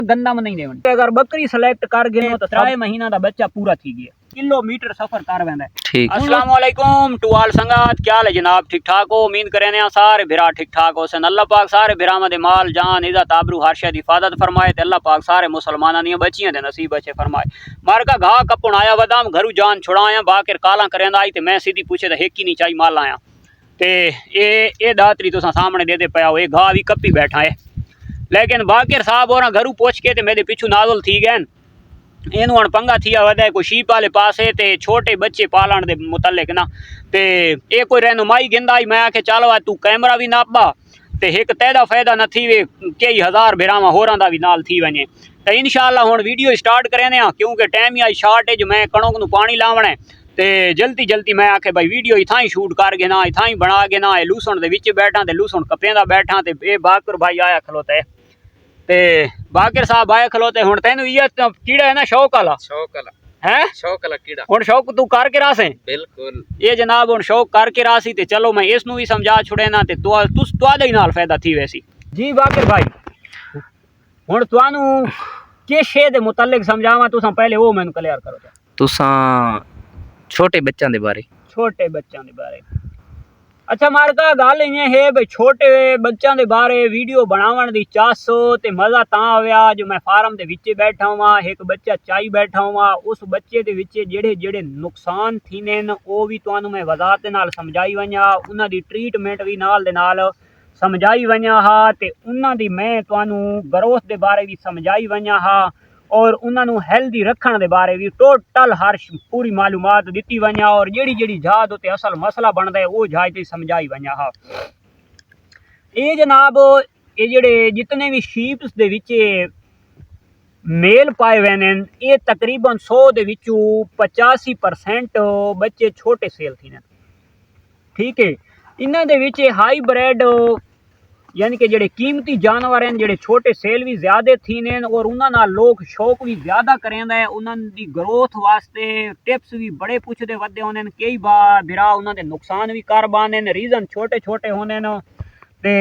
गंदम नहीं देवनी। अगर बकरी सिलेक्ट कर गए तो 3 महीना का बच्चा पूरा थी गया, किलोमीटर सफर कर वेंदा है। अस्सलाम वालेकुम टू ऑल संगत, क्या हाल है जनाब? ठीक ठाक हो? उम्मीद करें सारे बिरा ठीक ठाक हो सन। अल्लाह पाक सारे बिरा दे माल जान इज्जत आबरू हर शय दी हिफाजत फरमाए ते अल्लाह पाक सारे मुसलमाना दी बच्चियां दे नसीब अच्छे फरमाए। मारका घा कपुन आया वदाम घरू जान छुड़ाया बाकिर काला करेंदा आई ते मैं सीधी पूछे तो हेक ही नहीं चाहिए माल आया ते ये दातरी तुसा सामने दे पाया हो, ये घा भी कप्पी बैठा है। लेकिन बाकिर साहब और घरू पहुंच के ते मेरे पिछू नाजुल थी गए। इनू हण पंगा थिया वधे कोई शीप वाले पासे ते छोटे बच्चे पालन दे मुतल्लिक ना ते ये कोई रहनुमाई गिंदा आई। मैं आखे चल वा तू कैमरा भी नापा ते एक तैदा फायदा न थी वे कई हज़ार बिरावा होरां दा भी नाल थी वने। तो इंशाअल्लाह हुण वीडियो स्टार्ट करें क्योंकि टाइम ही आई शॉर्ट है जो मैं कणक नू पानी लावना है ते जल्दी जल्दी मैं आखे भाई वीडियो इथां ही शूट कर गे ना इथां ही बना गे ना। लूसण दे विच बैठा ते लूसण कपेंदा बैठा ते ये बाकर भाई आया खलोता है ते बाकिर साहब आए खलोते। हुण तैनू ये कीड़ा है ना शौक वाला है शौक वाला कीड़ा हुण शौक तू करके रासे बिल्कुल ये जनाब हुण शौक करके रासी ते चलो मैं इसनू भी समझा छुड़े ना ते तुस तुआदे ही नाल फायदा थी वैसी जी बाकिर भाई। हुण तुआनू किस शे दे मुतल्लिक समझावां तुसां पहले वो मैनू क्लियर करो। तुसां छोटे बच्चों दे बारे अच्छा मारका गल इवें है भाई छोटे बच्चों के बारे वीडियो बनावन दी चास ते मज़ा तां आया जो मैं फार्म दे विच बैठा हुआ एक बच्चा चाई बैठा हुआ उस बच्चे दे विच जेड़े जेड़े नुकसान थीने वो भी तुहानू मैं वजाहत नाल समझाई वञा, उन्हां दी ट्रीटमेंट भी नाल दे नाल समझाई वञा हा ते उन्हां दी मैं तुहानू ग्रोथ दे बारे भी समझाई वञा हा और उन्होंने हेल्दी रखने के बारे भी टोटल हर पूरी मालूमात दी वञा और जेड़ी जेड़ी जात उत्ते असल मसला बनता है वो जात समझाई वञा हा। ये जनाब ये जेड़े जितने भी शीप्स दे विच मेल पाए वैने ये तकरीबन 100 दे विचू 85% बच्चे छोटे सेल थी। ठीक है, इन्हां दे विच हाई ब्रेड यानी कि जेड़े कीमती जानवर हैं जेड़े छोटे सेल भी ज्यादा थी ने और उन्होंने लोग शौक भी ज्यादा करेंदा है। उन्होंने ग्रोथ वास्ते टिप्स भी बड़े पुछते वधे होने कई बार बिरा उन्होंने नुकसान भी कर बाने रीजन छोटे छोटे होने ते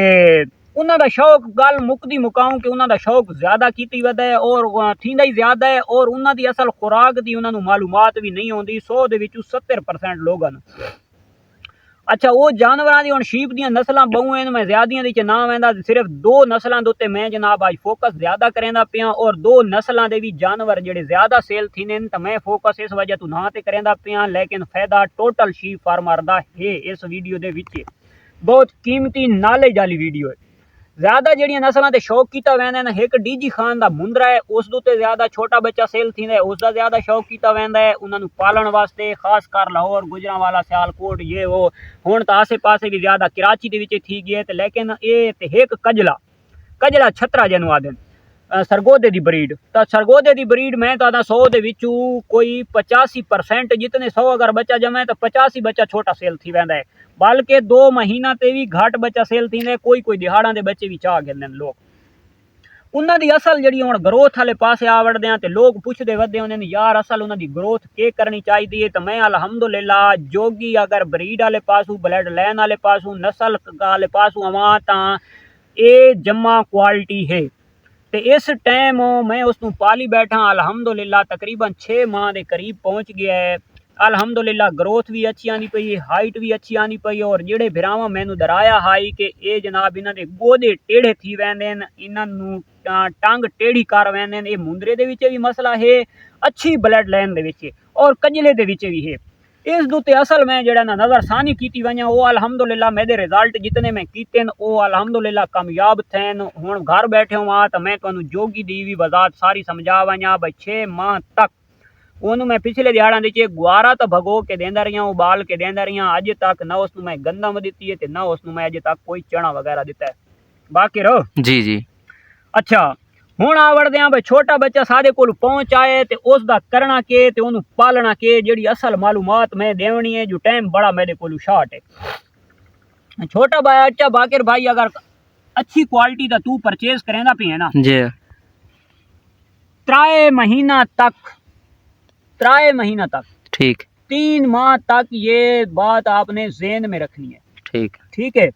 उन्होंने शौक गल मुकदी मुकाऊं कि उन्होंने शौक ज्यादा की वध है और थींदा ही ज्यादा है और उन्होंने असल खुराक की उन्होंने मालूमात भी नहीं होंदी। 100 दे विचों 70% लोगों। अच्छा वो जानवरां दी हुण शीप दी नस्लां बहु हैं मैं ज्यादियां दी ना वैंदा सिर्फ 2 नस्लां दे उत्ते मैं जनाब अज फोकस ज्यादा करेंदा पिया और 2 नस्लां दे भी जानवर जेड़े ज्यादा सेल थीने तो मैं फोकस इस वजह तो ना ते करेंदा पिया लेकिन फायदा टोटल शीप फार्मर दा है इस वीडियो दे विच। बहुत कीमती नॉलेज वाली वीडियो है। ज्यादा जड़ियां नस्लों ते शौक किया वैंदा है एक डीजी खान का मुंदरा है उस दे ज्यादा छोटा बच्चा सेल थी उसका ज्यादा शौक किया वैंदा है उन्होंने पालन वास्ते खास कर लाहौर गुजरांवाला सियालकोट ये वो हुण तो आसे पासे भी ज्यादा कराची दे विच थी गए लेकिन ये एक कजला छतरा जिन्हों आदन सरगोदे दी ब्रीड तो सरगोदे दी ब्रीड मैं तो 100 दे विचू कोई 85% जितने 100 अगर बच्चा जमे तो 85 बच्चा छोटा सेल थी वैंदा है बल्कि 2 महीना ते भी घट बच्चा सेल थी कोई दिहाड़ा दे बच्चे भी चाह गिनदे लोग। उन्हां दी असल जड़ी हुण ग्रोथ वाले पासे आवड़दे हैं ते लोग पुछदे वधदे होंदे ने यार असल उन्हां दी ग्रोथ के करनी चाहिए तो मैं अल्हम्दुलिल्लाह जोगी अगर ब्रीड वाले पासू ब्लड लाइन वाले पासू नस्ल वाले पासू आवां तां ये जम्मा क्वालिटी है ते इस टाइम मैं उसनू पाली बैठा अल्हम्दुलिल्लाह तकरीबन 6 माह के करीब पहुँच गया है। अल्हम्दुलिल्लाह ग्रोथ भी अच्छी आनी पई हाइट भी अच्छी आनी पई और जेड़े भिरावां मैनू दराया हाई कि ये जनाब इन्हां दे गोदे टेढ़े थी वैंदे इन्हां नू टंग टेढ़ी कर वैंदे ये मुंदरे दे विच भी मसला है अच्छी ब्लड लाइन दे विच और कजले दे विच भी है। इस दुते असल में जेड़ा ना नज़र सानी की वजह वो अल्हम्दुलिल्लाह मेरे रिजल्ट जितने मैं कीते वो अल्हम्दुलिल्लाह कामयाब थे। हुण घर बैठे हुआ तो मैं तुहानू जोगी दी भी वजाहत सारी समझा वजा भाई 6 माह तक उन्होंने मैं पिछले दिहाड़ा दी गुआरा तो भगो के देंदा रही उबाल के देंदा रही अज तक ना उसनू मैं गंदम दी है ना उसनू मैं अज तक कोई चना वगैरह दिता है बाकी रहो जी जी। अच्छा हुण आवड़दे आ भाई छोटा बच्चा साडे कोल पहुंच आए ते उसदा करना के ते ओनू पालना के जेड़ी असल मालूमात मैं देवनी है जो टाइम बड़ा मेरे कोल शॉर्ट है। छोटा बच्चा बाकिर भाई अगर अच्छी क्वालिटी दा तू परचेज करेंदा पे है ना जी 3 महीना तक ठीक 3 माह तक ये बात आपने ज़हन में रखनी है। ठीक है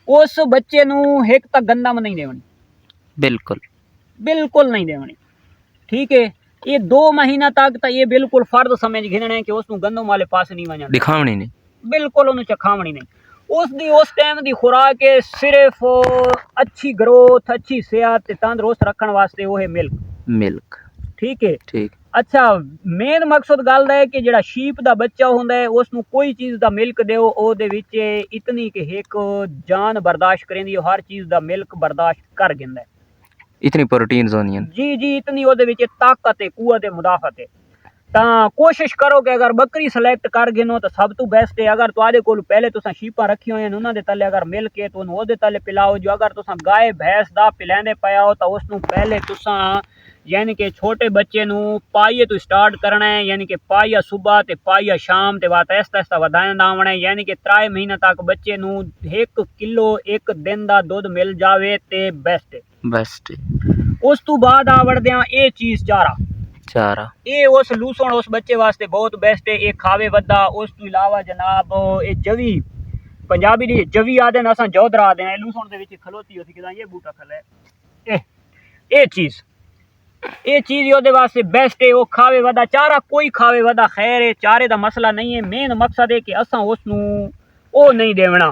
उस बच्चे नू एक तक गंदम नहीं देवनी बिल्कुल बिल्कुल नहीं देवनी। ठीक है, ये 2 महीना तक तो ये बिल्कुल फर्द समझ घिनने है कि उसनु गंदम वाले पास नहीं वजना, दिखावनी नहीं, बिल्कुल उन्हें चखावनी नहीं। उस टाइम दी खुराक है सिर्फ अच्छी ग्रोथ, अच्छी सेहत तंदुरुस्त रखने वास्ते वो है मिल्क। ठीक है, ठीक। अच्छा, मेन मकसद गल है कि जेड़ा शीप दा बच्चा हुंदा है उसनु कोई चीज दा मिल्क देओ ओदे विच इतनी कि एक जान बर्दाश्त करेंदी, हर चीज दा मिल्क बर्दाश्त कर गिंदा है, इतनी प्रोटीन्स होनी है। जी जी, इतनी ओदे विच ताकत है, कुवत है, मुदाफत है। तां कोशिश करो कि अगर बकरी सिलेक्ट कर गिनो तो सब तो बेस्ट है। अगर तुहाडे कोल पहले तुसां शीपां रखी होई उन्हां दे तले अगर मिल्क है तो उन्हों ओदे तले पिलाओ। जो अगर तुसां गाय भैंस दा पिलांदे पया हो तो उसनु पहले तुसां यानी कि छोटे बच्चे नु पाइए तो स्टार्ट करना है, यानी कि पाइया सुबह ते पाइया शाम ते बात ऐसा ऐसा वधांदा आवना है, यानी कि 3 महीने तक बच्चे नु 1 किलो एक दिन दा दुध मिल जावे ते बेस्ट है, बेस्ट है। उस तो बाद आवड़दियां ए चीज चारा ये उस लूसण उस बच्चे वास्ते बहुत बेस्ट है, ये खावे वदा। उस तो इलावा जनाब ये जवी, पंजाबी दी जवी आदे न, असां जोधरा आदे हैं, लूसण दे विच खलोती होती कि ये बूटा खले ये चीज ओदे वास्ते बेस्ट है। वो खावे वदा चारा, कोई खावे वदा खैर है, चारे दा मसला नहीं है। मेन मकसद है कि असां उसनु ओ नहीं देवना,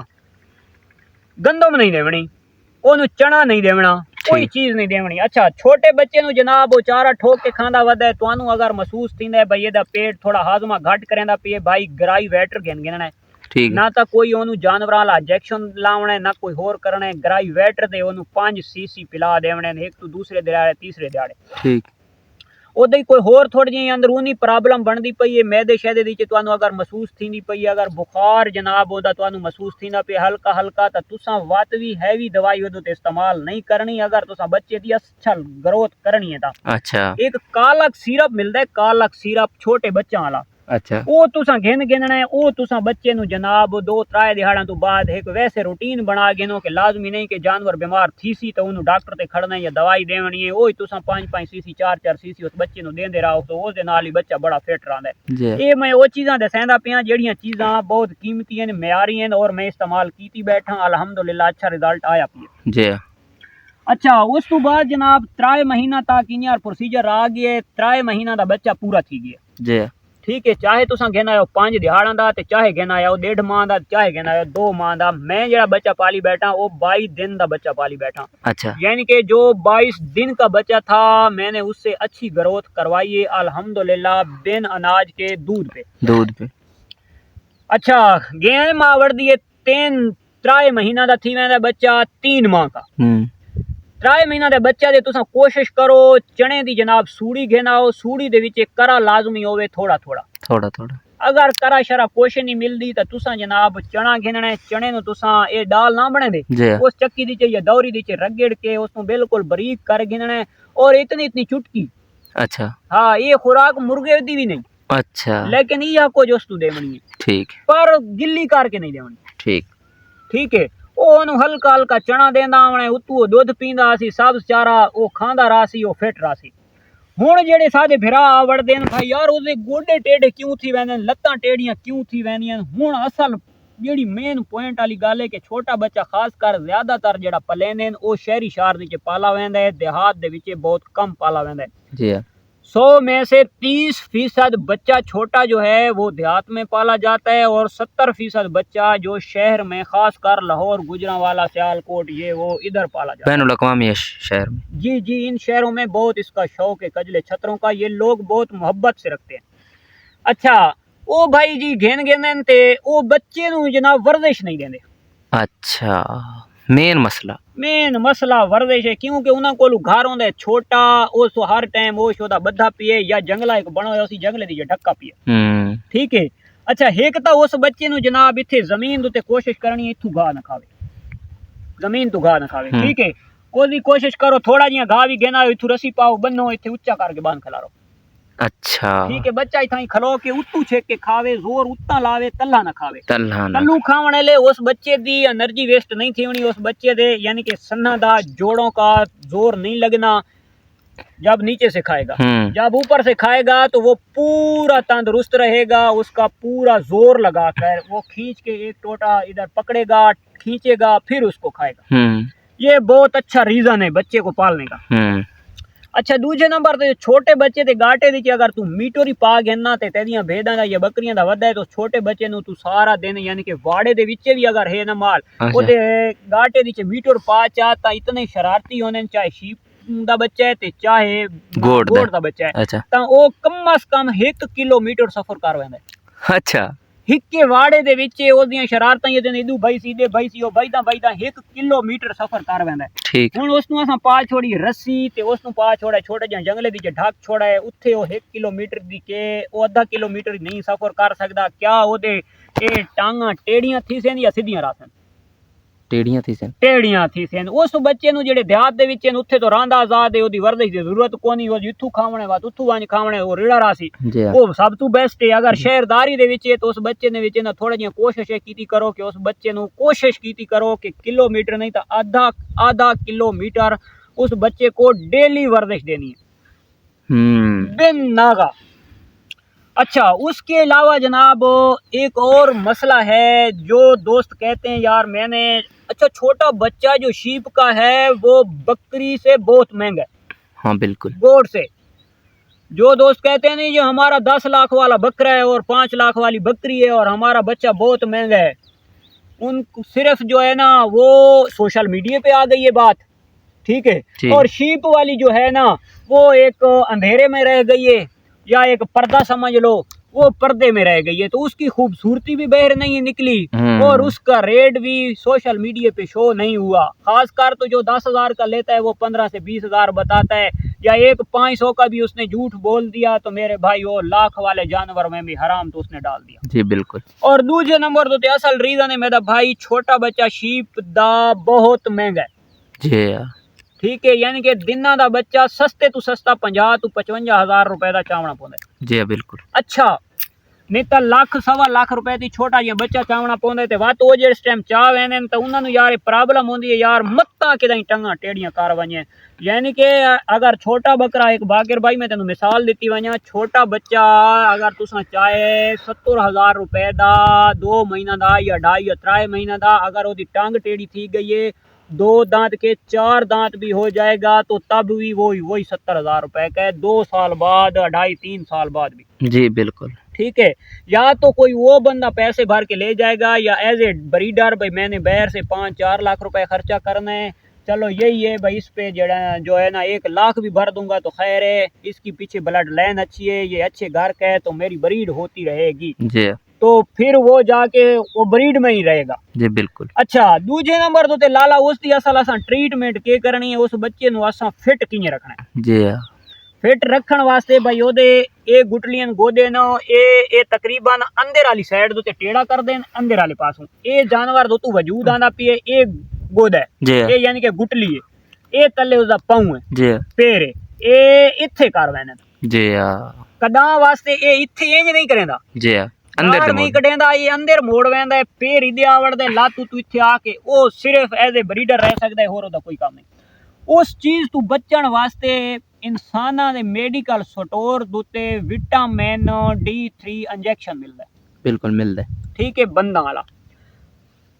गंदम नहीं देवनी, ओनु चना नहीं देवना, कोई चीज नहीं देवनी। अच्छा, छोटे बच्चे नु जनाब वो चारा ठोक के खांदा वदा है, तुहानू अगर महसूस थींदा है भाई एदा पेट थोड़ा हाजमा घट करेंदा पिए, भाई ग्राई वेटर गिनना है, ठीक ना तो कोई ओनु जानवरां ला इंजेक्शन लावना है ना कोई होर करना है। ग्राई वेटर दे ओनु 5 सीसी पिला देवने एक तो दूसरे दिहाड़े तीसरे दिहाड़े, ठीक। ओदे कोई होर थोड़ी जी अंदरूनी प्रॉब्लम बनदी पई है, मैदे शैदे दी तुहानू अगर महसूस थींदी पई, अगर बुखार जनाब ओदा तुहानू महसूस थींदा पे हल्का हल्का, तो तुसां वातवी हैवी दवाई ओदे ते इस्तेमाल नहीं करनी। अगर तुसां बच्चे दी अच्छा ग्रोथ करनी है ता अच्छा एक कालक सिरप मिलदा है, कालक सिरप छोटे बच्चां वाला, अच्छा वो तुसां गिनना है। वो तुसां बच्चे नु जनाब 2-3 दिहाड़ां तो बाद एक वैसे रूटीन बना गिनो कि लाजमी नहीं कि जानवर बीमार थी सी तो उन्होंने डॉक्टर ते खड़ना है या दवाई देवनी है। वो तुसां 5-5 सीसी 4-4 सीसी उस बच्चे नु देंदे रहो तो उसदे नाल ही बच्चा बड़ा फिट रहिंदा है। ये मैं वो चीज़ां दसैंदा पिया जेड़ियां चीज़ां बहुत कीमती हैं, म्यारी हैं और मैं इस्तेमाल कीती बैठा, अल्हम्दुलिल्लाह अच्छा रिजल्ट आया पिया जी। अच्छा, उस तो बाद जनाब 3 महीना तक इयां प्रोसीजर आ गए, 3 महीना दा बच्चा पूरा थी गया जी। ठीक है, चाहे तुसां घेना आयो 5 दिहाड़ां दा ते चाहे घेना आयो 1.5 माह दा, चाहे घेना आयो 2 माह दा। मैं जेड़ा बच्चा पाली बैठा वो 22 दिन दा बच्चा पाली बैठा, अच्छा, यानी कि जो 22 दिन का बच्चा था मैंने उससे अच्छी ग्रोथ करवाई है अल्हम्दुलिल्लाह, बिन अनाज के दूध पे। अच्छा, गेंद माह वर्दी है 3 महीना दा थी वेंदा बच्चा 3 माह का। 3 महीना दे बच्चा दे तुसां कोशिश करो चने दी जनाब सूड़ी घेनाओ, सूड़ी दे विच करा लाजमी होवे थोड़ा थोड़ा। अगर करा शरा कुछ नहीं मिलदी तो तुसां जनाब चना घेनना है, चने नु तुसां ए दाल ना बने दे उस चक्की दी च या दौरी दी च रगड़ के उसनु बिल्कुल बारीक कर घेनना है और इतनी चुटकी, अच्छा हाँ, ये खुराक मुर्गे दी भी नहीं, अच्छा, लेकिन ये कुछ वस्तु देवनी है, ठीक, पर गिल्ली करके नहीं देवनी, ठीक है। ओनू हल्का हल्का चना देंदा आवणे, उतू दूध पींदा सी, सब्ज चारा ओ खांदा रहा सी, ओ फिट रहा सी। हुण जेड़े साडे भिरा आवड़दे न भाई यार ओदे गोडे टेढ़े क्यों थी वेंदे न, लत्तां टेढ़ियां क्यों थी वेंदियां। हुण असल जेड़ी मेन पॉइंट वाली गल है कि छोटा बच्चा खास कर ज्यादातर जेड़ा पलेंदे न ओ शहरी शहर दे विच पाला वेंदा है, देहात दे विच बहुत कम पाला वेंदा है जी। 100 में से 30% बच्चा छोटा जो है वो देहात में पाला जाता है और 70% बच्चा जो शहर में खासकर लाहौर, गुजरांवाला, सियालकोट ये वो इधर पाला जाता है, बैनुल अक़वामी शहर में। जी जी, इन शहरों में बहुत इसका शौक है कजले छतरों का, ये लोग बहुत मोहब्बत से रखते हैं। अच्छा, ओ भाई जी घेन ते ओ बच्चे नु जनाब वर्जिश नहीं देंदे, अच्छा, मेन मसला वर्जिश है, क्योंकि उन्हां कोल घर होंदा है छोटा, उस हर टाइम ओश ओदा बद्धा पिए या जंगला एक बनो है उसी जंगले दी ढक्का पिए, ठीक है। अच्छा, एक तो उस बच्चे नु जनाब इत्थे जमीन उत्ते कोशिश करनी है इथू घाह ना खावे, जमीन तो घाह ना खावे, ठीक है। ओदी कोशिश करो थोड़ा जिहा घाह भी घेना इथू रस्सी पाओ बन्नो इत्थे उच्चा करके बांध खलारो, अच्छा, ठीक है। बच्चा इथाई खलो के उतू छेक के खावे, जोर उतना लावे, तल्ला ना खावे, तल्लू खावण ले उस बच्चे दी एनर्जी वेस्ट नहीं थी होनी, उस बच्चे दे यानी कि सन्ना दा जोड़ों का जोर नहीं लगना जब नीचे से खाएगा, जब ऊपर से खाएगा तो वो पूरा तंदुरुस्त रहेगा, उसका पूरा जोर लगा कर वो खींच के एक टोटा इधर पकड़ेगा, खींचेगा, फिर उसको खाएगा। ये बहुत अच्छा रीजन है बच्चे को पालने का। अच्छा दूजे नंबर ते छोटे बच्चे ते गाटे दी अगर तू मीटोरी पा घेना ते तेदियां भेड़ां दा या बकरियां दा वधा है तो छोटे बच्चे नु तू सारा दिन यानी कि वाड़े दे विच भी अगर है ना माल अच्छा। ओदे गाटे दी मीटोर पा चा ता इतने शरारती होने चाहे शीप दा बच्चा है ते चाहे गोड़ दा बच्चा है अच्छा ता ओ कम अज कम 1 किलोमीटर सफर कर वेंदा है। अच्छा हिक्के वाड़े दे विच ओदियां शरारतां ये इदू भाई सीधे भाई सी ओ भाईदा 1 किलोमीटर सफर कर वेंदा है। ठीक हुण उसनू असां पा छोड़ी रस्सी ते उसनू पा छोड़ा छोटे जिहा जंगले दी ढक छोड़ा है उत्थे ओ 1 किलोमीटर दी के ओ आधा किलोमीटर नहीं सफर कर सकदा क्या ओदे ए टांगा टेड़ियां थी सेन या सीधियां रासन टेड़ियां थी सन टेड़ियां थी सेन उस बच्चे नु जेड़े देहात दे विच उत्थे तो रांदा आजाद है ओदी वर्जिश दी जरूरत कोनी ओ जिथू खावणे वा उथू वांज खावणे ओ रीड़ा रासी जी हाँ। ओ सब तू बेस्ट है। अगर शहरदारी दे विच तो उस बच्चे ने विच ना थोड़ा जिहा कोशिश कीती करो कि उस बच्चे नु कोशिश कीती करो कि किलोमीटर नहीं तो आधा किलोमीटर उस बच्चे को डेली वर्जिश देनी है बिन नागा। अच्छा उसके अलावा जनाब एक और मसला है जो दोस्त कहते हैं यार मैंने अच्छा छोटा बच्चा जो शीप का है वो बकरी से बहुत महंगा है। हाँ बिल्कुल गोड़ से जो दोस्त कहते हैं नहीं जो हमारा 10 लाख वाला बकरा है और 5 लाख वाली बकरी है और हमारा बच्चा बहुत महंगा है उन सिर्फ जो है ना वो सोशल मीडिया पे आ गई ये बात ठीक है। और शीप वाली जो है ना वो एक अंधेरे में रह गई है या एक पर्दा समझ लो वो पर्दे में रह गई है तो उसकी खूबसूरती भी बाहर नहीं निकली और उसका रेट भी सोशल मीडिया पे शो नहीं हुआ। खासकर तो जो 10,000 का लेता है वो 15 से 20,000 बताता है या एक 500 का भी उसने झूठ बोल दिया तो मेरे भाई वो लाख वाले जानवर में भी हराम तो उसने डाल दिया। जी बिल्कुल। और दूसरे नंबर तो असल रीजन है मेरा भाई छोटा बच्चा शीप दा बहुत महंगा है जी ठीक है यानी कि दिना दा बच्चा सस्ते तो सस्ता 50 तो 55,000 रुपए का चावना पौंदा जी बिल्कुल। अच्छा नहीं तो लाख सवा लाख रुपए दी छोटा जिहा बच्चा चावना पौंदा ते वा तो जिस टाइम चाह वेंदे तो उन्हां नु यार प्रॉब्लम होंदी है यार मत्ता किदाई टंगा टेड़ियां कर वने यानी कि अगर छोटा बकरा एक बाकिर भाई मैं तेन मिसाल दी वना छोटा बच्चा अगर तुसा चाहे 70,000 रुपए दा 2 महीना दा या 2.5 या 3 महीना दा अगर ओदी टांग टेढ़ी थी गई है 2 दांत के 4 दांत भी हो जाएगा तो तब भी वही 70,000 रुपए का है 2 साल बाद 2.5-3 साल बाद भी जी बिल्कुल ठीक है। या तो कोई वो बंदा पैसे भर के ले जाएगा या एज ए ब्रीडर भाई मैंने बाहर से 5-4 लाख रुपए खर्चा करना है चलो यही है भाई इस पे जो है ना 1 लाख भी भर दूंगा तो खैर है इसकी पीछे ब्लड लाइन अच्छी है ये अच्छे घर का है तो मेरी ब्रीड होती रहेगी जी तो फिर वो जाके वो ब्रीड में ही रहेगा जी बिल्कुल। अच्छा दूजे नंबर तो ते लाला उसकी असल असा ट्रीटमेंट के करनी है उस बच्चे नु असा फिट किए रखना है जी फिट रखने वास्ते भाई ओदे ए गुटलियन गोदे नो ए तकरीबन अंदर वाली साइड तो टेढ़ा कर देन अंदर वाले पासों ए जानवर तो तू वजूद आंदा पिए ए गोदा है ए यानी कि गुटली है ए तले उसदा पांव है जी पैर है ए इथे कर वैन जी कदा वास्ते ए इथे इंज नहीं करेंदा जी अंदर नहीं कटेंदा ये अंदर मोड़ वेंदा है पैर इदे आवड़दा है लातू तू इथे आके ओ सिर्फ एज ए ब्रीडर रह सकदा है होर ओदा कोई काम नहीं। उस चीज तू बचण वास्ते इंसाना दे मेडिकल स्टोर दुते विटामिन D3 इंजेक्शन मिलदा है बिल्कुल मिलदा है ठीक है बंदा वाला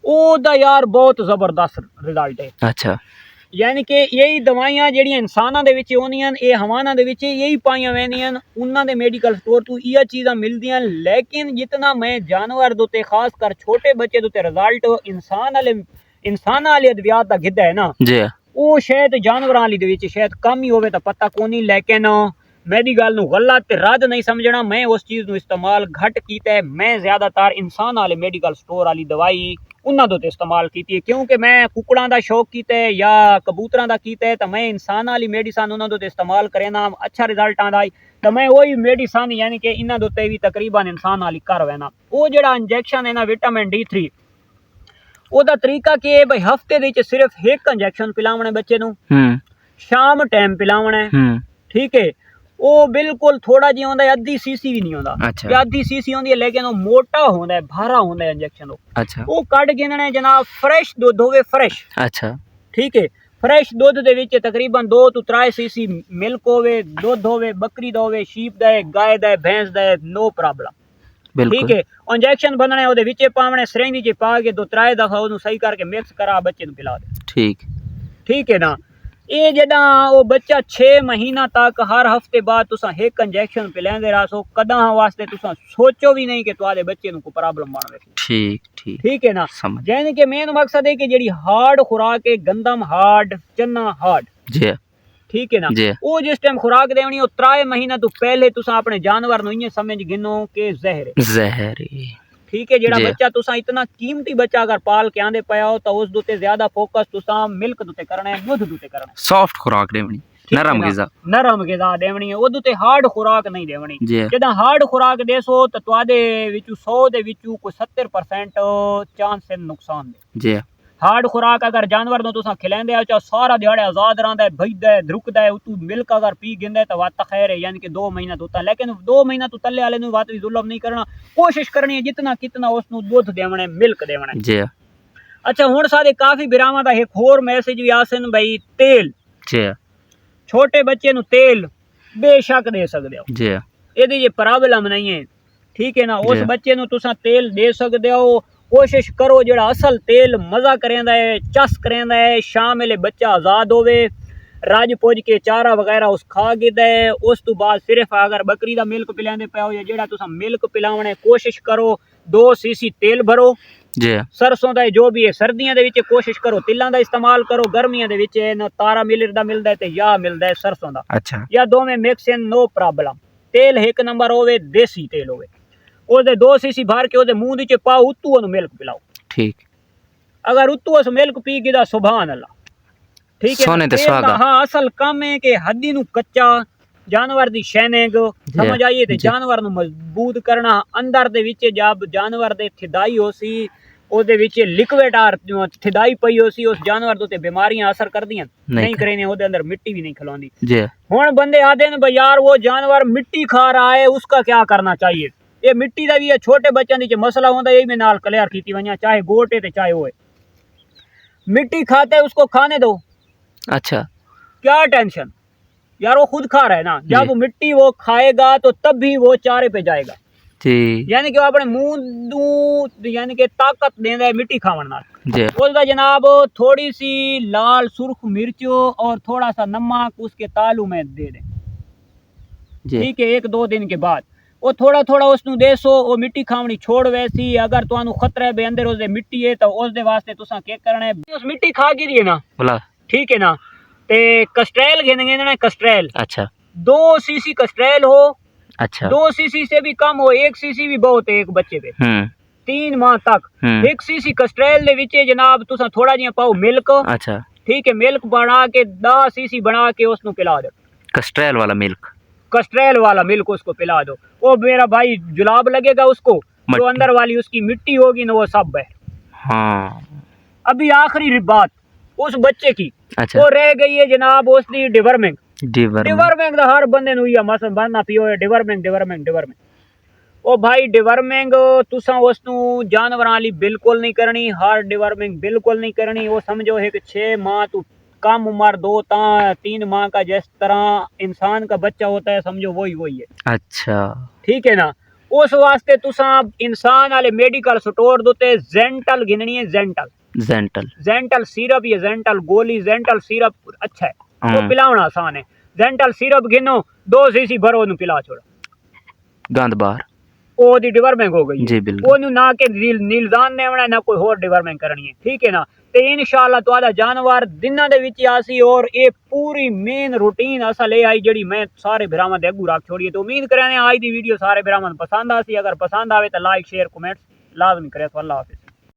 ओदा यार बहुत जबरदस्त रिजल्ट है। अच्छा यानी कि यही दवाइयां जेड़ियां इंसाना दे विच होंदियां ए हवाना दे विच यही पाईयां वेंदियां उन्हां दे मेडिकल स्टोर तो ये चीज़ां मिलदियां लेकिन जितना मैं जानवर दोते खास कर छोटे बच्चे दोते रिजल्ट इंसान वाले अद्वियात दा गिद्दा है ना जी वो शायद जानवरां वाली दे विच शायद कम ही होवे तो पता कोनी लेकिन मेरी गल नू गलत ते रद्द नहीं समझना मैं उस चीज़ नू इस्तेमाल घट कीता है मैं ज्यादातर इंसान वाले मेडिकल स्टोर वाली दवाई उन्हां दे इस्तेमाल कीती है क्योंकि मैं कुकड़ां दा शौक कीता है या कबूतरां दा कीता है तो मैं इंसान वाली मेडिसन उन्हां दे इस्तेमाल करेना अच्छा रिजल्ट आंदा है तो मैं वही मेडिसन यानी कि इन्हां दे भी तकरीबन इंसान वाली कर वैना वो जेड़ा इंजेक्शन है ना विटामिन D3 ओदा तरीका की है भाई हफ्ते दे सिर्फ 1 इंजेक्शन पिलावना बच्चे नू शाम टाइम पिलावना है ठीक है। वो बिल्कुल थोड़ा जी होंदा है आधी सीसी भी नहीं होंदा अच्छा। आधी सीसी होंदी है लेकिन वो मोटा होंदा है भारा होंदा है इंजेक्शन अच्छा। वो कट गिनना है जनाब फ्रेश दूध होवे फ्रेश अच्छा ठीक है फ्रेश दूध दे विच तकरीबन 2 तो 3 सीसी मिल्क होवे दूध होवे बकरी दा होवे शीप दा है गाय दा है भैंस दा है नो प्रॉब्लम ठीक है। इंजेक्शन बनने ओदे विच पावणे सिरिंज च पा के 2-3 दफा ओनू सही करके मिक्स करा बच्चे नू पिला दे ठीक है ना। ये जदा वो बच्चा 6 महीना तक हर हफ्ते बाद तुसा एक इंजेक्शन पिलांदे रहो, कदा वास्ते तुसा सोचो भी नहीं कि तुम्हारे बच्चे को प्रॉब्लम बन रही। ठीक ठीक ठीक है ना। समझ। यानी कि मेन मकसद है कि जेडी हार्ड खुराक है, गंदम हार्ड, चना हार्ड, जी ठीक है ना, जी वो जिस टाइम खुराक देनी हो 3 महीना तो पहले तुसा अपने जानवर नु इयां समझ गिनो के जहर है। जहर। ठीक है। जेड़ा जी। बच्चा तुसा इतना कीमती बच्चा अगर पाल के आंदे पाया हो तो उस दुते ज्यादा फोकस तुसा मिल्क दुते करना है, दूध दुते करना है। सॉफ्ट खुराक देवनी, नरम गिजा, नरम गिजा देवनी है, वो दुते हार्ड खुराक नहीं देवनी। जी जदा हार्ड खुराक देसो तो तुआदे विचू 100 दे विचू कोई 70% चांस है नुकसान दे। जी हार्ड खुराक अगर जानवर नु तुसा खिलांदे हो चाहे सारा दिहाड़े आजाद रहंदा है, भजदा है, धुकदा है, उतू मिल्क अगर पी गिंदा है तो वात खैर है, यानी कि 2 महीना दूता। लेकिन 2 महीना तो तले वाले नु वात भी जुल्म नहीं करना, कोशिश करनी है जितना कितना उसनु दूध देवना है, मिल्क देवना है। जी। अच्छा हुण साडे काफी बिरावां दा एक होर मैसेज भी आसन भाई तेल। जी छोटे बच्चे नु तेल बेशक दे सकदे हो, जी एदी ये प्रॉब्लम नहीं है। ठीक है ना। उस जी। बच्चे नु तुसा तेल दे सकदे हो। कोशिश करो जेड़ा असल तेल मजा करेंदा है, चस करेंदा है, शाम वेले बच्चा आजाद होवे, रज पुज के चारा वगैरह उस खा गिदा है। उस तो बाद सिर्फ अगर बकरी दा मिल्क पिलांदे पाओ या जेड़ा तुसा मिल्क पिलावना है, कोशिश करो 2 सीसी तेल भरो। जी सरसों दा जो भी है, सर्दियां दे विच कोशिश करो तिलां दा इस्तेमाल करो, गर्मियां दे विच न तारा मिलर दा मिलदा है ते या मिलदा है सरसों दा, अच्छा या दोवें मिक्स इन, नो प्रॉब्लम। तेल एक नंबर होवे, देसी तेल होवे, ओदे 2 सीसी भर के ओदे मुंह च पाओ, उतू ओनु मिल्क पिलाओ। ठीक। अगर उतू उस मिल्क पी गिदा सुभान अल्लाह। ठीक है। सोने ते तेल सुहागा। दा हाँ असल काम है कि हड्डी नु कच्चा जानवर दी शैनिंग समझ आइए ते जी। जानवर नु मजबूत करना। अंदर दे विच जब जानवर दे थिदाई होसी, ओदे विच लिक्विड आर थिदाई पई होसी, उस जानवर दे ते बीमारियां असर करदियां नहीं करेने, ओदे अंदर मिट्टी भी नहीं खलोंदी। जी हुण बंदे आदे न भाई यार वो जानवर मिट्टी खा रहा है, उसका क्या करना चाहिए। ये मिट्टी दा भी है, छोटे बच्चों दी मसला होंदा, यही में नाल क्लियर कीती वणा, चाहे गोट है ते चाहे वो है। मिट्टी खाता है उसको खाने दो, अच्छा क्या टेंशन यार, वो खुद खा रहा है ना। जब वो मिट्टी वो खाएगा तो तब भी वो चारे पे जाएगा, जी यानी कि वो अपने मुंह दू यानी कि ताकत देंदा है मिट्टी खावन नाल। जी उसका जनाब थोड़ी सी लाल सुर्ख मिर्च और थोड़ा सा नमक उसके तालू में दे दे। जी ठीक है। 1-2 दिन के बाद वो थोड़ा थोड़ा उसनु देसो, वो मिट्टी खावनी छोड़ वैसी। अगर तुहानू खतरा है बे अंदर उसदे मिट्टी है तो उसदे वास्ते तुसा क्या करना है, उस मिट्टी खा गिरी है ना, बोला ठीक है ना, ते कस्ट्रेल घेने ना, कस्ट्रेल। अच्छा 2 सीसी कस्ट्रेल हो, अच्छा 2 सीसी से भी कम हो, 1 सीसी भी बहुत है एक बच्चे पे 3 माह तक। 1 सीसी कस्ट्रेल दे विच जनाब तुसा थोड़ा जिहा पाओ मिल्क। अच्छा ठीक है। मिल्क बना के 10 सीसी बना के उसनु पिला दो, कस्ट्रेल वाला मिल्क, कस्ट्रेल वाला मिल्क उसको पिला दो। वो मेरा भाई जुलाब लगेगा उसको, जो अंदर वाली उसकी मिट्टी होगी ना वो सब है। हाँ अभी आखिरी बात उस बच्चे की, अच्छा वो रह गई है जनाब उसकी डिवर्मिंग। डिवर्मिंग दा हर बंदे नु या मसल बनना पियो है, डिवर्मिंग डिवर्मिंग डिवर्मिंग। ओ भाई डिवर्मिंग तुसा उसनु जानवरां वाली बिल्कुल नहीं करनी, हर डिवर्मिंग बिल्कुल नहीं करनी। वो समझो है कि 6 माह तो कम उम्र 2-3 माह का जिस तरह इंसान का बच्चा होता है, समझो वही वही है। अच्छा ठीक है ना। उस वास्ते तुसा इंसान वाले मेडिकल स्टोर दोते जेंटल गिननी है, जेंटल जेंटल सिरप या जेंटल गोली, जेंटल सिरप अच्छा है, वो पिलाना आसान है। जेंटल सिरप गिनो, 2 सीसी भरो नु पिला छोड़ो, गंद बाहर, ओदी डिवर्मिंग हो गई जी बिल्कुल। ओनु ना के नीलदान देवना ना कोई होर डिवर्मिंग करनी है। ठीक है ना। ते इंशाअल्लाह तुहाडा जानवर दिनां दे विच आसी, और ये पूरी मेन रूटीन असल ए आई जेड़ी मैं सारे भरावां दे अगू रख छोड़ी। तो उम्मीद करने आज दी वीडियो सारे भरावां पसंद आसी। अगर पसंद आवे तो लाइक शेयर कमेंट्स लाजमी करे। अल्लाह हाफिज़।